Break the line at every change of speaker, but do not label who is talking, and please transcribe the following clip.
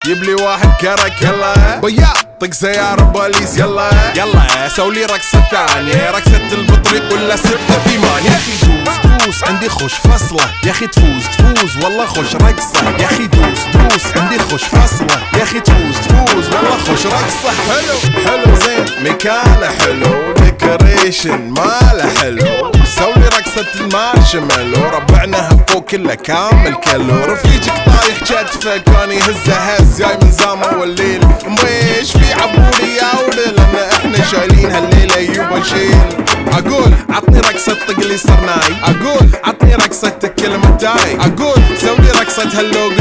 جيبلي واحد كرك يلا بيا طق سيارة بوليس يلا يلا سولي رقصة ثانية رقصة البطريق ولا 6 في مان. يا اخي دوس عندي خوش فصلة يا اخي تفوز والله خوش رقصة يا اخي دوس عندي خوش فصلة يا اخي تفوز والله خوش رقصة. حلو زين مكانه حلو ديكوريشن ماله حلو سولي رقصة المارشميلو ربعناها فوق كله كامل كلو رفيجك طايح كتفك كان يهزه هز جاي من زامه والليل مبيش في عبوري يا ولد لان احنا شايلين هالليله يبا نشيل. اقول عطني رقصة طق لي صرناي اقول عطني رقصة كلمة تاي اقول سولي رقصة هاللوج